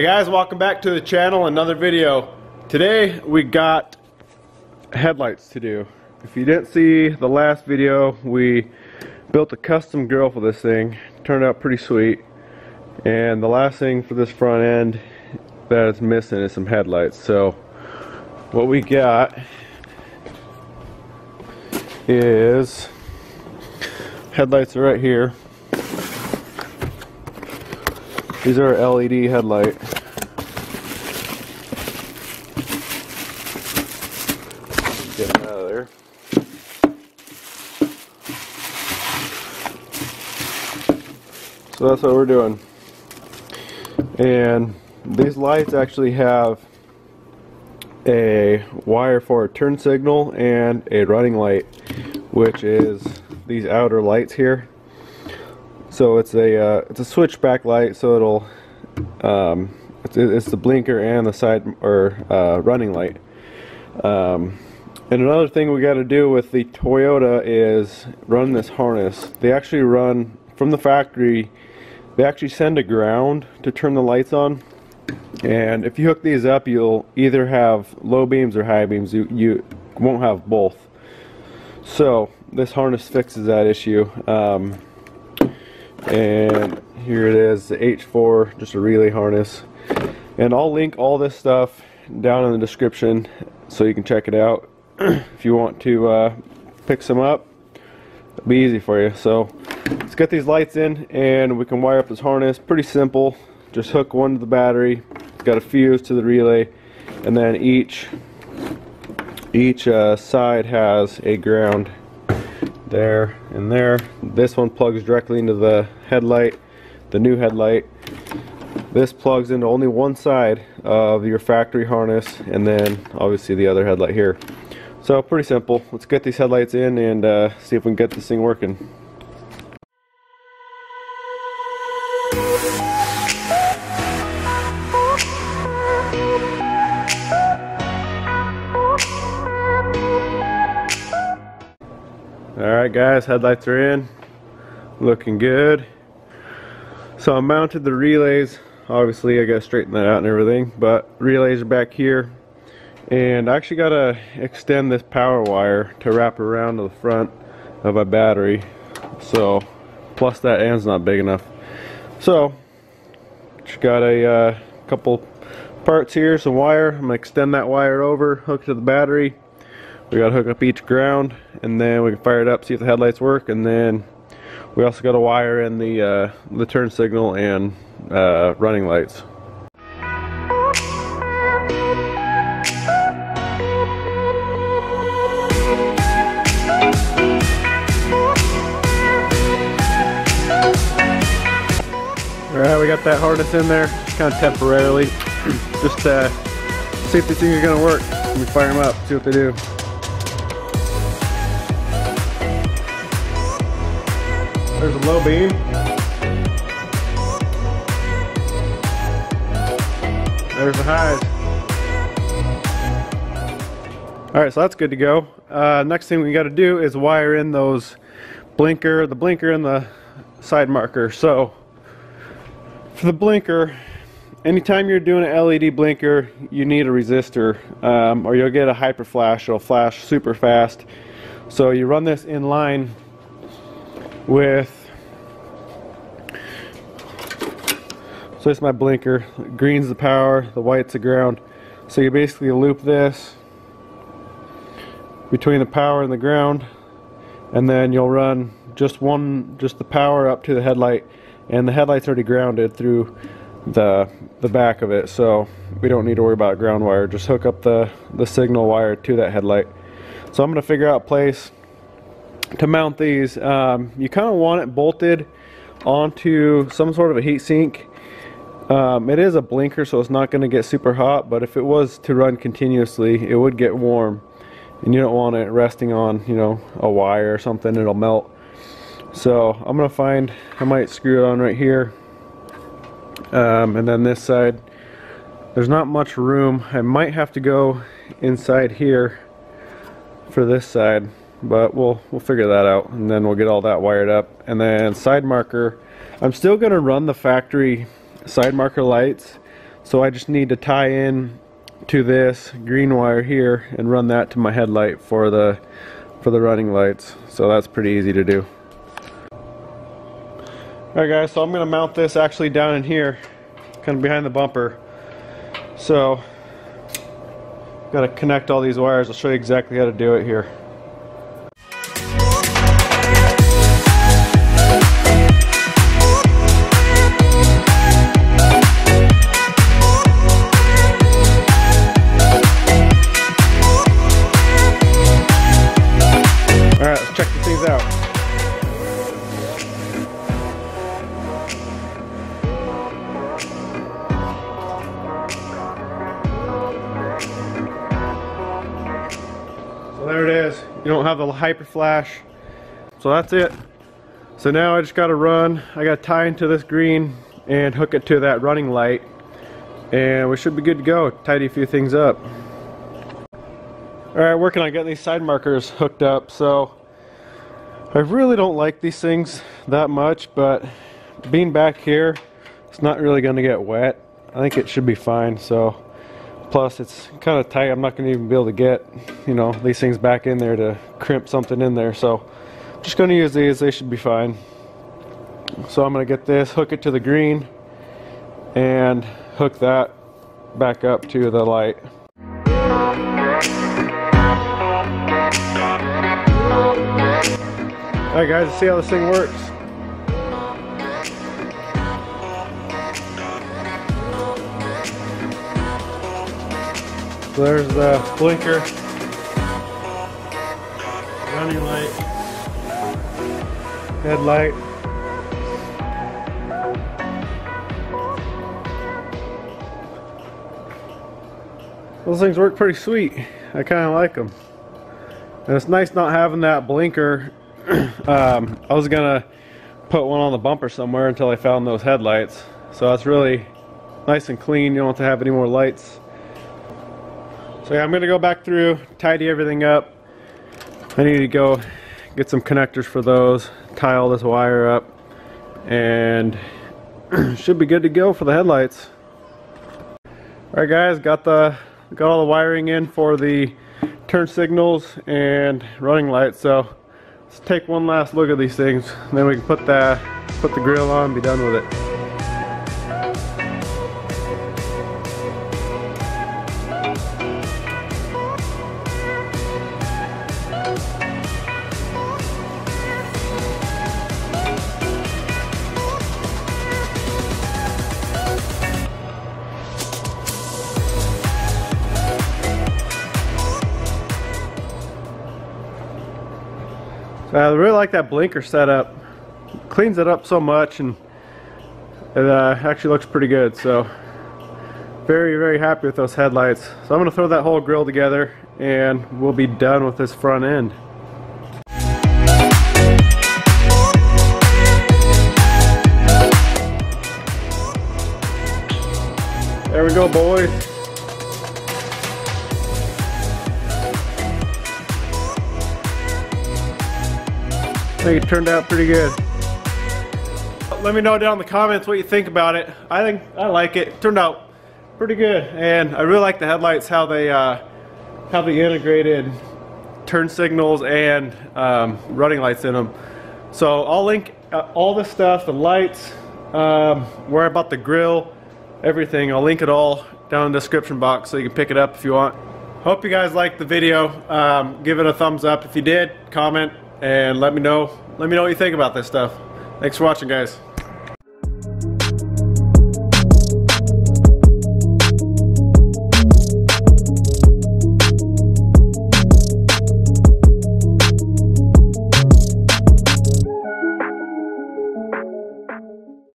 Hey guys, welcome back to the channel, another video. Today we got headlights to do. If you didn't see the last video, we built a custom grill for this thing. Turned out pretty sweet. And the last thing for this front end that is missing is some headlights. So what we got is headlights are right here. These are LED headlight. Get them out of there. So that's what we're doing. And these lights actually have a wire for a turn signal and a running light, which is these outer lights here. So it's a switchback light, so it'll it's the blinker and the side or running light. And another thing we got to do with the Toyota is run this harness. They actually run from the factory. They actually send a ground to turn the lights on, and if you hook these up, you'll either have low beams or high beams. You won't have both. So this harness fixes that issue. And here it is, the H4, just a relay harness. And I'll link all this stuff down in the description so you can check it out. If you want to pick some up, it'll be easy for you. So let's get these lights in and we can wire up this harness. Pretty simple, just hook one to the battery, it's got a fuse to the relay, and then each side has a ground. There and there. This one plugs directly into the headlight, the new headlight. This plugs into only one side of your factory harness, and then obviously the other headlight here. So pretty simple. Let's get these headlights in and see if we can get this thing working. Alright guys, headlights are in, looking good. So I mounted the relays. Obviously I gotta straighten that out and everything, but relays are back here, and I actually gotta extend this power wire to wrap around to the front of my battery. So plus that end's not big enough, so just got a couple parts here, some wire. I'm gonna extend that wire over, hook to the battery. We gotta hook up each ground, and then we can fire it up, see if the headlights work, and then we also got to wire in the turn signal and running lights. Alright, we got that harness in there, kind of temporarily, just to see if these things are gonna work. Let me fire them up, see what they do. There's a low beam. There's the highs. Alright, so that's good to go. Next thing we got to do is wire in those the blinker and the side marker. So for the blinker, anytime you're doing an LED blinker, you need a resistor, or you'll get a hyper flash. It'll flash super fast. So you run this in line with, so it's my blinker. Green's the power, the white's the ground. So you basically loop this between the power and the ground, and then you'll run just the power up to the headlight, and the headlight's already grounded through the back of it, so we don't need to worry about ground wire. Just hook up the signal wire to that headlight. So I'm going to figure out a place to mount these. You kind of want it bolted onto some sort of a heat sink. It is a blinker, so it's not going to get super hot, but if it was to run continuously, it would get warm, and you don't want it resting on, you know, a wire or something. It'll melt. So I'm going to find, I might screw it on right here, and then this side, there's not much room. I might have to go inside here for this side, but we'll figure that out, and then we'll get all that wired up. And then side marker, I'm still going to run the factory side marker lights, So I just need to tie in to this green wire here and run that to my headlight for the running lights. So that's pretty easy to do. Alright guys, so I'm going to mount this actually down in here, kind of behind the bumper. So got to connect all these wires. I'll show you exactly how to do it here. Alright, let's check these things out. So there it is. You don't have the hyper flash. So that's it. So now I just got to run. I got to tie into this green and hook it to that running light. And we should be good to go. Tidy a few things up. Alright, working on getting these side markers hooked up. So I really don't like these things that much, but being back here, it's not really going to get wet. I think it should be fine. So plus it's kind of tight. I'm not going to even be able to get, you know, these things back in there to crimp something in there. So I'm just going to use these. They should be fine. So I'm going to get this, hook it to the green, and hook that back up to the light. Alright guys, let's see how this thing works. So there's the blinker, running light, headlight. Those things work pretty sweet. I kind of like them. And it's nice not having that blinker. I was gonna put one on the bumper somewhere until I found those headlights. So that's really nice and clean. You don't have to have any more lights. So yeah, I'm gonna go back through, tidy everything up. I need to go get some connectors for those, tie all this wire up, and should be good to go for the headlights. Alright guys, got all the wiring in for the turn signals and running lights. So let's take one last look at these things, and then we can put the grill on and be done with it. I really like that blinker setup. Cleans it up so much, and it actually looks pretty good. So very, very happy with those headlights. So I'm going to throw that whole grill together and we'll be done with this front end. There we go, boys. I think it turned out pretty good. Let me know down in the comments what you think about it. I like it. It turned out pretty good, and I really like the headlights, how they integrated turn signals and running lights in them. So I'll link all this stuff, the lights, where about the grill, everything. I'll link it all down in the description box so you can pick it up if you want. Hope you guys liked the video. Give it a thumbs up if you did. Comment and let me know what you think about this stuff. Thanks for watching, guys.